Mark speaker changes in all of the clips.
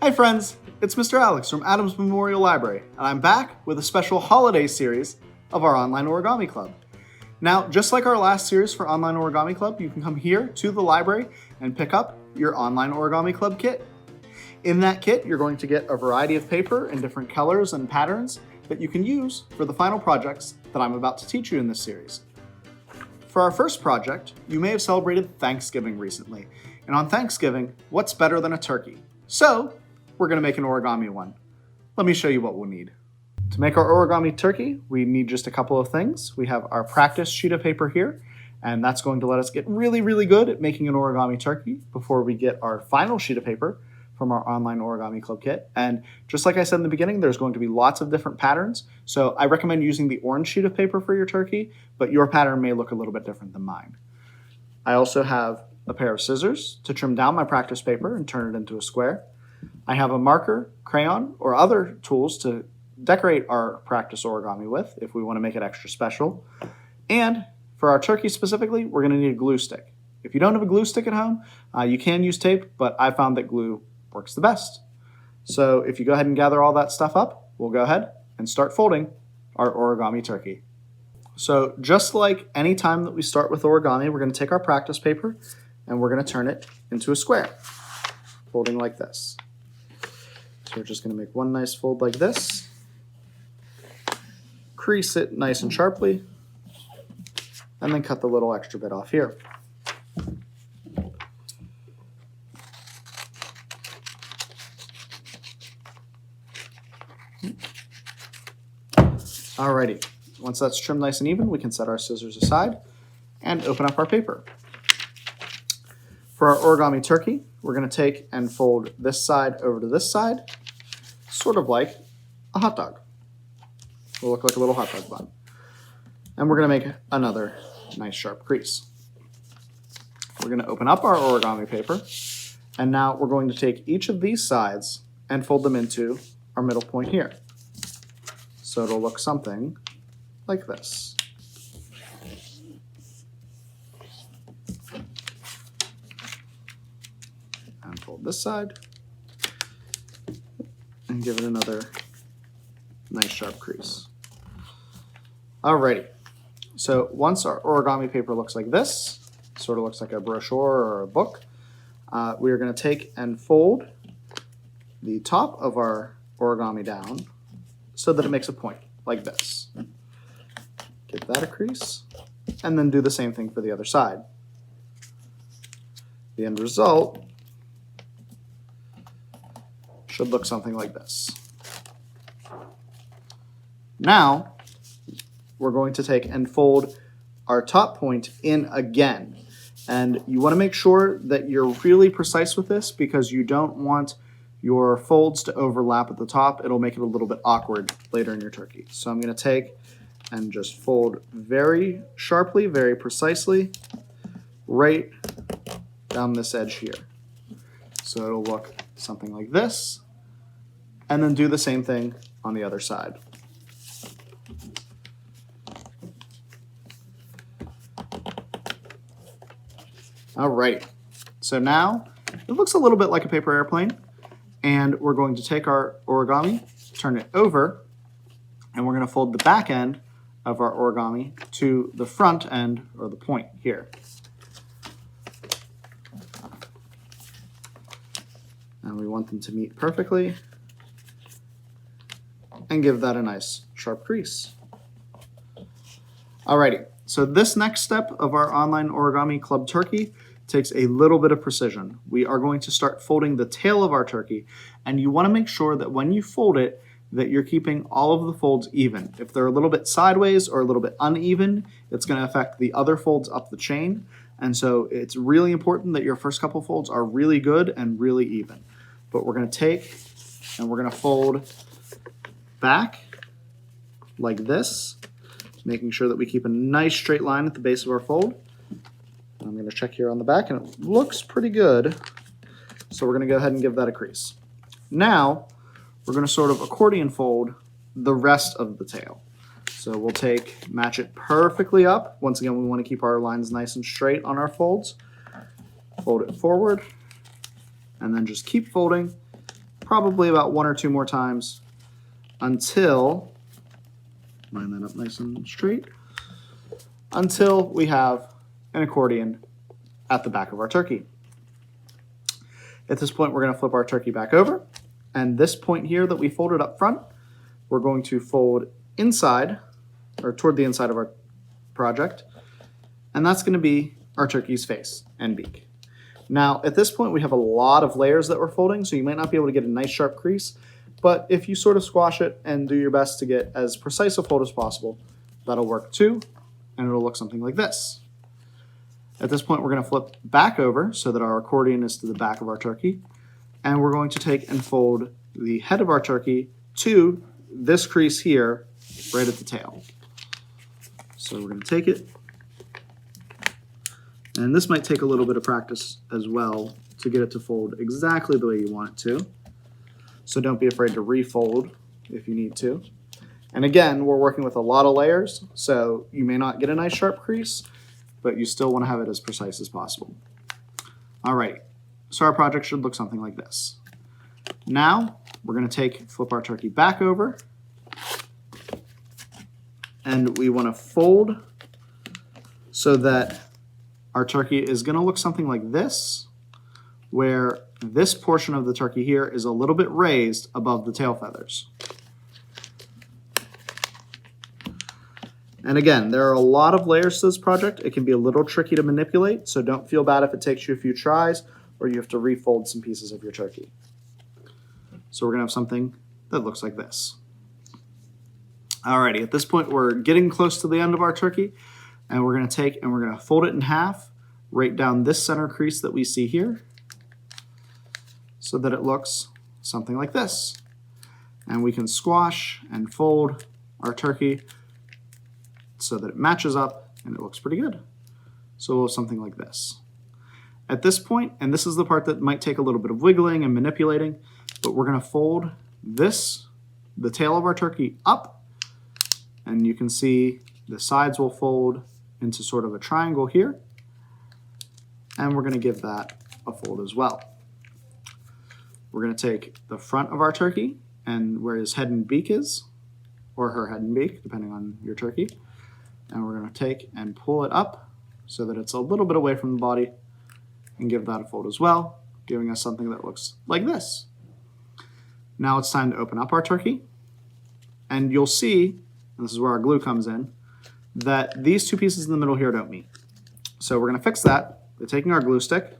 Speaker 1: Hi friends, it's Mr. Alex from Adams Memorial Library, and I'm back with a special holiday series of our Online Origami Club. Now, just like our last series for Online Origami Club, you can come here to the library and pick up your Online Origami Club kit. In that kit, you're going to get a variety of paper in different colors and patterns that you can use for the final projects that I'm about to teach you in this series. For our first project, you may have celebrated Thanksgiving recently, and on Thanksgiving, what's better than a turkey? So, we're going to make an origami one. Let me show you what we'll need. To make our origami turkey, we need just a couple of things. We have our practice sheet of paper here, and that's going to let us get really good at making an origami turkey before we get our final sheet of paper from our Online Origami Club kit. And just like I said in the beginning, there's going to be lots of different patterns. So I recommend using the orange sheet of paper for your turkey, but your pattern may look a little bit different than mine. I also have a pair of scissors to trim down my practice paper and turn it into a square. I have a marker, crayon, or other tools to decorate our practice origami with if we want to make it extra special. And for our turkey specifically, we're going to need a glue stick. If you don't have a glue stick at home, you can use tape, but I found that glue works the best. So if you go ahead and gather all that stuff up, we'll go ahead and start folding our origami turkey. So just like any time that we start with origami, we're going to take our practice paper and we're going to turn it into a square, folding like this. So we're just going to make one nice fold like this, crease it nice and sharply, and then cut the little extra bit off here. Alrighty, once that's trimmed nice and even, we can set our scissors aside and open up our paper. For our origami turkey, we're going to take and fold this side over to this side, sort of like a hot dog. It'll look like a little hot dog bun. And we're going to make another nice sharp crease. We're going to open up our origami paper, and now we're going to take each of these sides and fold them into our middle point here. So it'll look something like this. And fold this side and give it another nice sharp crease. Alrighty, so once our origami paper looks like this, sort of looks like a brochure or a book, we are going to take and fold the top of our origami down so that it makes a point like this. Give that a crease, and then do the same thing for the other side. The end result should look something like this. Now, we're going to take and fold our top point in again. And you want to make sure that you're really precise with this because you don't want your folds to overlap at the top. It'll make it a little bit awkward later in your turkey. So I'm going to take and just fold very sharply, very precisely, right down this edge here. So it'll look something like this. And then do the same thing on the other side. Alrighty, so now it looks a little bit like a paper airplane, and we're going to take our origami, turn it over, and we're going to fold the back end of our origami to the front end, or the point here. And we want them to meet perfectly, and give that a nice sharp crease. Alrighty, so this next step of our Online Origami Club turkey takes a little bit of precision. We are going to start folding the tail of our turkey, and you want to make sure that when you fold it, that you're keeping all of the folds even. If they're a little bit sideways or a little bit uneven, it's going to affect the other folds up the chain, and so it's really important that your first couple folds are really good and really even. But we're going to take and we're going to fold back like this, making sure that we keep a nice straight line at the base of our fold. I'm going to check here on the back, and it looks pretty good. So we're going to go ahead and give that a crease. Now, we're going to sort of accordion fold the rest of the tail. So we'll match it perfectly up. Once again, we want to keep our lines nice and straight on our folds. Fold it forward, and then just keep folding probably about 1 or 2 more times until, line that up nice and straight, until we have an accordion at the back of our turkey. At this point, we're going to flip our turkey back over, and this point here that we folded up front, we're going to fold inside, or toward the inside of our project, and that's going to be our turkey's face and beak. Now, at this point, we have a lot of layers that we're folding, so you might not be able to get a nice sharp crease, but if you sort of squash it and do your best to get as precise a fold as possible, that'll work too, and it'll look something like this. At this point, we're going to flip back over so that our accordion is to the back of our turkey, and we're going to take and fold the head of our turkey to this crease here, right at the tail. So we're going to take it, and this might take a little bit of practice as well to get it to fold exactly the way you want it to. So don't be afraid to refold if you need to. And again, we're working with a lot of layers, so you may not get a nice sharp crease, but you still want to have it as precise as possible. All right, so our project should look something like this. Now, we're going to flip our turkey back over, and we want to fold so that our turkey is going to look something like this, where this portion of the turkey here is a little bit raised above the tail feathers. And again, there are a lot of layers to this project. It can be a little tricky to manipulate, so don't feel bad if it takes you a few tries or you have to refold some pieces of your turkey. So we're going to have something that looks like this. Alrighty, at this point we're getting close to the end of our turkey, and we're going to take and we're going to fold it in half right down this center crease that we see here, so that it looks something like this. And we can squash and fold our turkey so that it matches up and it looks pretty good. So we'll have something like this. At this point, and this is the part that might take a little bit of wiggling and manipulating, but we're going to fold this, the tail of our turkey, up, and you can see the sides will fold into sort of a triangle here, and we're going to give that a fold as well. We're going to take the front of our turkey and where his head and beak is, or her head and beak, depending on your turkey, and we're going to take and pull it up so that it's a little bit away from the body and give that a fold as well, giving us something that looks like this. Now it's time to open up our turkey, and you'll see, and this is where our glue comes in, that these two pieces in the middle here don't meet. So we're going to fix that by taking our glue stick,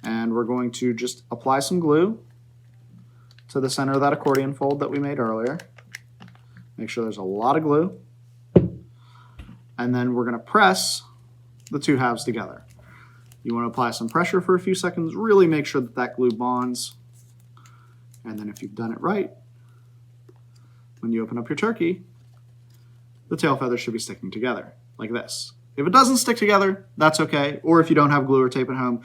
Speaker 1: and we're going to just apply some glue to the center of that accordion fold that we made earlier. Make sure there's a lot of glue. And then we're going to press the two halves together. You want to apply some pressure for a few seconds, really make sure that that glue bonds. And then if you've done it right, when you open up your turkey, the tail feathers should be sticking together, like this. If it doesn't stick together, that's okay. Or if you don't have glue or tape at home,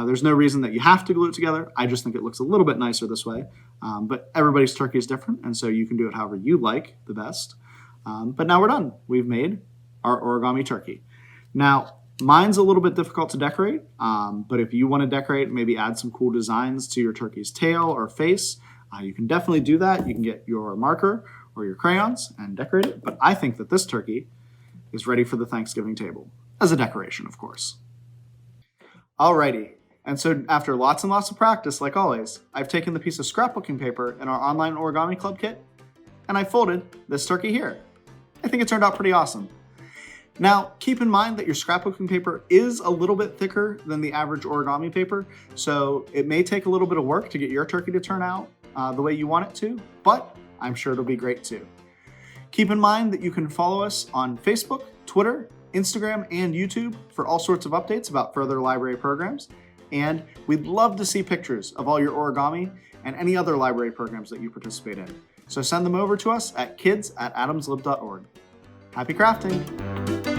Speaker 1: there's no reason that you have to glue it together. I just think it looks a little bit nicer this way. But everybody's turkey is different, and so you can do it however you like the best. But now we're done. We've made our origami turkey. Now, mine's a little bit difficult to decorate, but if you want to decorate, maybe add some cool designs to your turkey's tail or face, you can definitely do that. You can get your marker or your crayons and decorate it. But I think that this turkey is ready for the Thanksgiving table, as a decoration, of course. Alrighty, and so after lots and lots of practice, like always, I've taken the piece of scrapbooking paper in our Online Origami Club kit, and I folded this turkey here. I think it turned out pretty awesome. Now, keep in mind that your scrapbooking paper is a little bit thicker than the average origami paper, so it may take a little bit of work to get your turkey to turn out the way you want it to, but I'm sure it'll be great too. Keep in mind that you can follow us on Facebook, Twitter, Instagram, and YouTube for all sorts of updates about further library programs. And we'd love to see pictures of all your origami and any other library programs that you participate in. So send them over to us at kids@adamslib.org. Happy crafting!